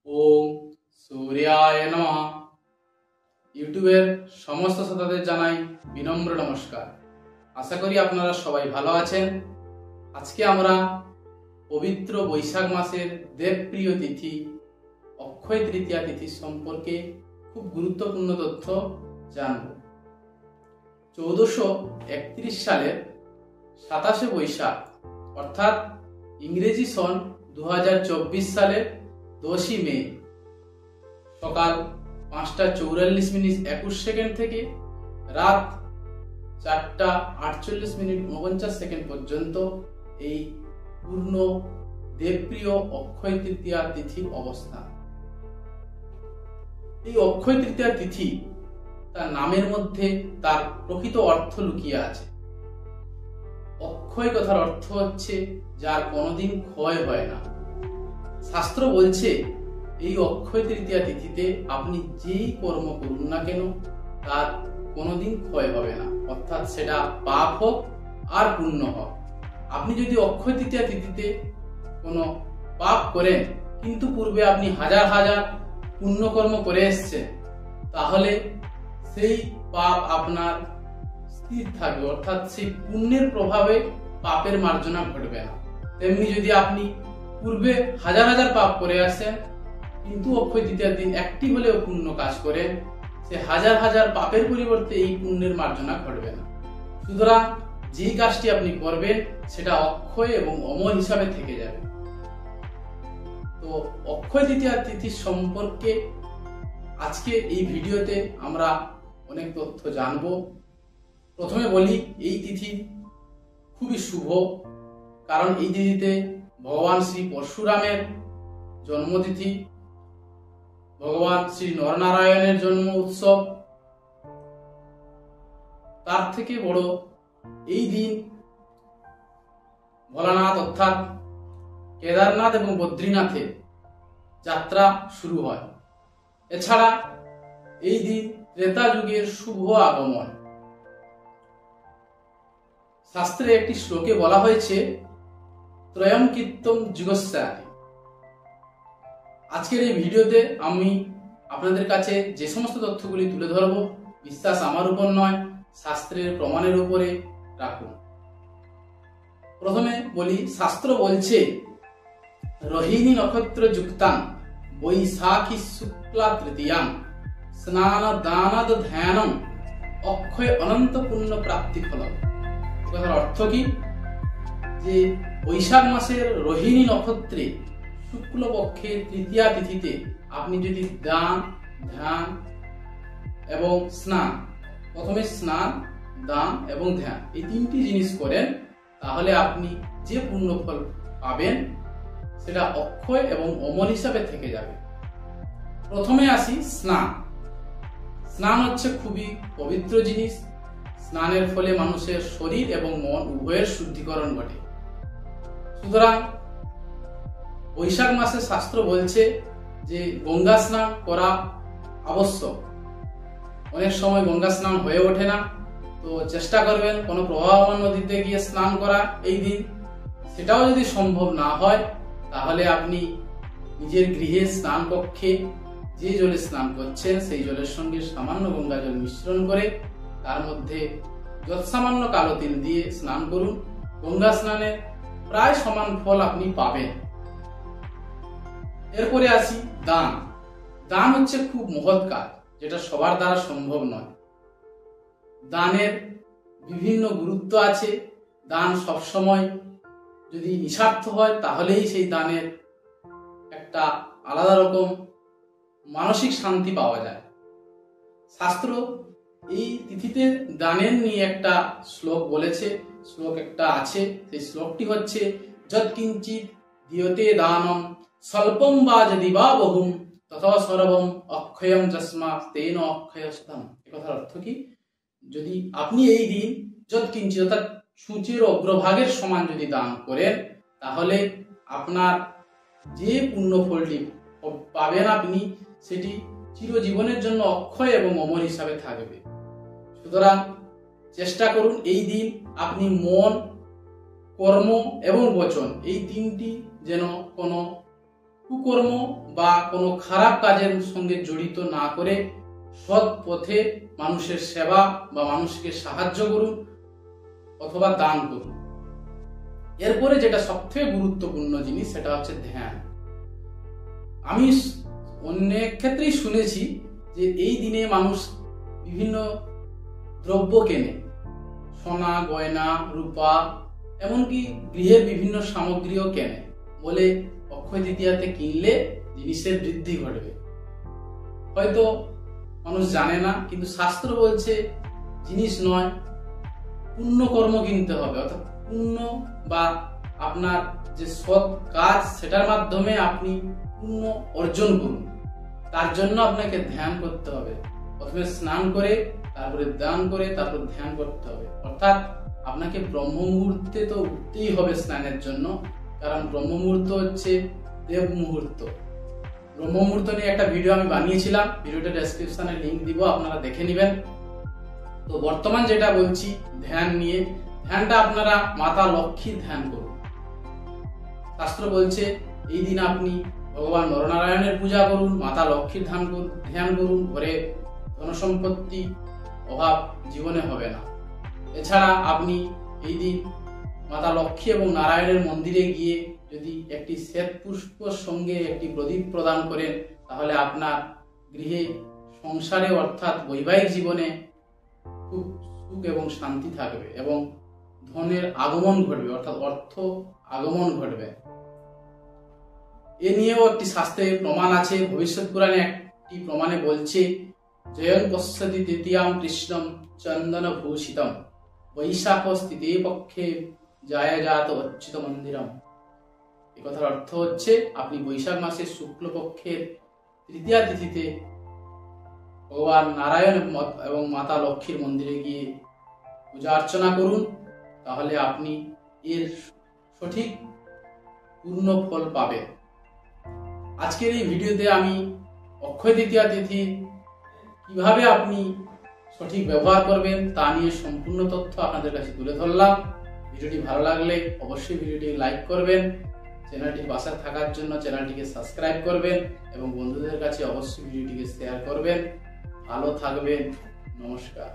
ওম সূর্যায় নমঃ। ইউটিউবের সমস্ত শ্রোতাদের জানাই বিনম্র নমস্কার। আশা করি আপনারা সবাই ভালো আছেন। আজকে আমরা পবিত্র বৈশাখ মাসের দেবপ্রিয় তিথি অক্ষয় তৃতীয়া তিথি সম্পর্কে খুব গুরুত্বপূর্ণ তথ্য জানব। 1431 সালের 27শে বৈশাখ অর্থাৎ ইংরেজি সন 2024 সালের 10ই মে সকাল 5:44:21 থেকে রাত 4:48:49 পর্যন্ত এই পূর্ণ দেবপ্রিয় অক্ষয় তৃতীয়া তিথির অবস্থান। এই অক্ষয় তৃতীয়া তিথি তার নামের মধ্যে তার প্রকৃত অর্থ লুকিয়ে আছে। অক্ষয় কথার অর্থ হচ্ছে যার কোনোদিন ক্ষয় হয় না। শাস্ত্র বলছে এই অক্ষয় তৃতীয়া তিথিতে আপনি যেই কর্ম করুন না কেন তার কোনোদিন ক্ষয় হবে না, অর্থাৎ সেটা পাপ হোক আর পুণ্য হোক। আপনি যদি অক্ষয় তৃতীয়া তিথিতে কোনো পাপ করেন কিন্তু পূর্বে আপনি হাজার হাজার পুণ্যকর্ম করে এসছেন, তাহলে সেই পাপ আপনার স্থির থাকবে, অর্থাৎ সেই পুণ্যের প্রভাবে পাপের মার্জনা ঘটবে না। তেমনি যদি আপনি পূর্বে হাজার হাজার পাপ করে আসেন কিন্তু অক্ষয় তৃতীয়ার দিন একটি হলেও পুণ্য কাজ করেন, সে হাজার হাজার পাপের পরিবর্তে এই পুণ্যের মার্জনা ঘটবে না। সুতরাং যেই কাজটি আপনি করবেন সেটা অক্ষয় এবং অমর হিসাবে থেকে যাবে। তো অক্ষয় তৃতীয়া তিথি সম্পর্কে আজকে এই ভিডিওতে আমরা অনেক তথ্য জানব। প্রথমে বলি এই তিথি খুবই শুভ, কারণ এই তিথিতে ভগবান শ্রী পরশুরামের জন্মতিথি, ভগবান শ্রী নরনারায়ণের জন্ম উৎসব। তার থেকে বড় এই দিন ভোলানাথ অর্থাৎ কেদারনাথ এবং বদ্রীনাথে যাত্রা শুরু হয়। এছাড়া এই দিন ত্রেতা যুগের শুভ আগমন। শাস্ত্রে একটি শ্লোকে বলা হয়েছে ত্রয়ম কীর্তম যুগস্যাপি। আজকের এই ভিডিওতে আমি আপনাদের কাছে যে সমস্ত তথ্যগুলি তুলে ধরব, বিশ্বাস আমার উপর নয়, শাস্ত্রের প্রমাণের উপরে রাখুন। প্রথমে বলি, শাস্ত্র বলছে রোহিণী নক্ষত্র যুক্তাং বৈশাখী শুক্লা তৃতীয়াং স্নান দানাদ ধ্যানম অক্ষয় অনন্ত পুণ্য প্রাপ্তি ফলম। কথার অর্থ কি? যে বৈশাখ মাসের রোহিণী নক্ষত্রে শুক্লপক্ষের তৃতীয়া তিথিতে আপনি যদি দান, ধ্যান এবং স্নান, প্রথমে স্নান, দান এবং ধ্যান এই তিনটি জিনিস করেন, তাহলে আপনি যে পুণ্য ফল পাবেন সেটা অক্ষয় এবং অমর হিসাবে থেকে যাবে। প্রথমে আসি স্নান। স্নান হচ্ছে খুবই পবিত্র জিনিস। স্নানের ফলে মানুষের শরীর এবং মন উভয়ের শুদ্ধিকরণ ঘটে। সুতরাং বৈশাখ মাসে শাস্ত্র বলছে যে গঙ্গা স্নান করা আবশ্যক। অনেক সময় গঙ্গা স্নান হয়ে ওঠে না, তো চেষ্টা করবেন কোনো প্রবাহমান নদীতে গিয়ে স্নান করা এই দিন। সেটাও যদি সম্ভব না হয় তাহলে আপনি নিজের গৃহে স্নান কক্ষে যে জলে স্নান করছেন সেই জলের সঙ্গে সামান্য গঙ্গা জল মিশ্রণ করে তার মধ্যে যৎসামান্য কালো তিল দিয়ে স্নান করুন। গঙ্গা স্নানে প্রায় সমান ফল আপনি পাবেন। এরপরে আসি দান। দান হচ্ছে খুব মহৎ কাজ, যেটা সবার দ্বারা সম্ভব নয়। দানের বিভিন্ন গুরুত্ব আছে। দান সবসময় যদি নিঃস্বার্থ হয় তাহলেই সেই দানের একটা আলাদা রকম মানসিক শান্তি পাওয়া যায়। শাস্ত্র এই তিথিতে দানের নিয়ে একটা শ্লোক বলেছে, শ্লোক একটা আছে। সেই শ্লোকটি হচ্ছে যৎকিঞ্চিৎ দিয়তে দানম স্বল্পম বা যদি বা বহুম তথা সর্বম অক্ষয়ম যস্মা তেন অক্ষয়স্তম। এ কথার অর্থ কি? যদি আপনি এই দিন যৎকিঞ্চিৎ অর্থাৎ সূচের অগ্রভাগের সমান যদি দান করেন, তাহলে আপনার যে পুণ্য ফলটি পাবেন আপনি সেটি চিরজীবনের জন্য অক্ষয় এবং অমর হিসাবে থাকবে। সুতরাং চেষ্টা করুন এই দিন আপনি মন, কর্ম এবং বচন এই তিনটি যেন কোনো কুকর্ম বা কোনো খারাপ কাজের সঙ্গে জড়িত না করে সৎ পথে মানুষের সেবা বা মানুষকে সাহায্য করুন অথবা দান করুন। এরপরে যেটা সবথেকে গুরুত্বপূর্ণ জিনিস সেটা হচ্ছে ধ্যান। আমি অনেক ক্ষেত্রেই শুনেছি যে এই দিনে মানুষ বিভিন্ন দ্রব্য কেনে, সোনা গয়না রূপা এমনকি গৃহের বিভিন্ন সামগ্রীও কেনে, বলে অক্ষয় তৃতীয়াতে কিনলে জিনিসের বৃদ্ধি ঘটবে। হয়তো মানুষ জানে না, কিন্তু শাস্ত্র বলছে জিনিস নয়, পুণ্যকর্ম কিনতে হবে, অর্থাৎ পুণ্য বা আপনার যে সৎ কাজ সেটার মাধ্যমে আপনি পুণ্য অর্জন করুন। তার জন্য আপনাকে ধ্যান করতে হবে। প্রথমে স্নান করে, তারপরে দান করে, তারপর ধ্যান করতে হবে। অর্থাৎ আপনাকে ব্রহ্ম মুহূর্তে তো উঠতেই হবে স্নানের জন্য, কারণ ব্রহ্ম মুহূর্ত হচ্ছে দেব মুহূর্ত। ব্রহ্ম মুহূর্ত নিয়ে একটা ভিডিও আমি বানিয়েছিলাম, ভিডিওটা ডেসক্রিপশনে লিংক দিব, আপনারা দেখে নেবেন। তো বর্তমান যেটা বলছি ধ্যান নিয়ে, ধ্যানটা আপনারা মাতা লক্ষ্মীর ধ্যান করুন। শাস্ত্র বলছে এই দিন আপনি ভগবান নরনারায়ণের পূজা করুন, মাতা লক্ষ্মীর ধ্যান করুন, ঘরে ধনসম্পত্তি অভাব জীবনে হবে না। এছাড়া আপনি এই দিন মাতা লক্ষ্মী এবং নারায়ণের মন্দিরে গিয়ে যদি একটি শ্বেত পুষ্পর সঙ্গে একটি প্রদীপ প্রদান করেন, তাহলে আপনার গৃহে সংসারে অর্থাৎ বৈবাহিক জীবনে খুব সুখ এবং শান্তি থাকবে এবং ধনের আগমন ঘটবে, অর্থাৎ অর্থ আগমন ঘটবে। এ নিয়েও একটি শাস্ত্রে প্রমাণ আছে। ভবিষ্যৎ পুরাণে একটি প্রমাণে বলছে, জয়ং পশ্যতি তৃতীয়াম কৃষ্ণম চন্দন ভূষিতম বৈশাখ স্থিতে পক্ষে জায়জাত অচ্যুত মন্দিরম। এই কথার অর্থ হচ্ছে আপনি বৈশাখ মাসের শুক্লপক্ষের তৃতীয়া তিথিতে ভগবান নারায়ণ এবং মাতা লক্ষ্মীর মন্দিরে গিয়ে পূজা অর্চনা করুন, তাহলে আপনি এর সঠিক পূর্ণ ফল পাবেন। আজকের এই ভিডিওতে আমি অক্ষয় তৃতীয়া তিথি কিভাবে আপনি সঠিক ব্যবহার করবেন তা নিয়ে সম্পূর্ণ তথ্য আপনাদের কাছে তুলে ধরলাম। ভিডিওটি ভালো লাগলে অবশ্যই ভিডিওটি লাইক করবেন, চ্যানেলটির পাশে থাকার জন্য চ্যানেলটিকে সাবস্ক্রাইব করবেন এবং বন্ধুদের কাছে অবশ্যই ভিডিওটিকে শেয়ার করবেন। ভালো থাকবেন, নমস্কার।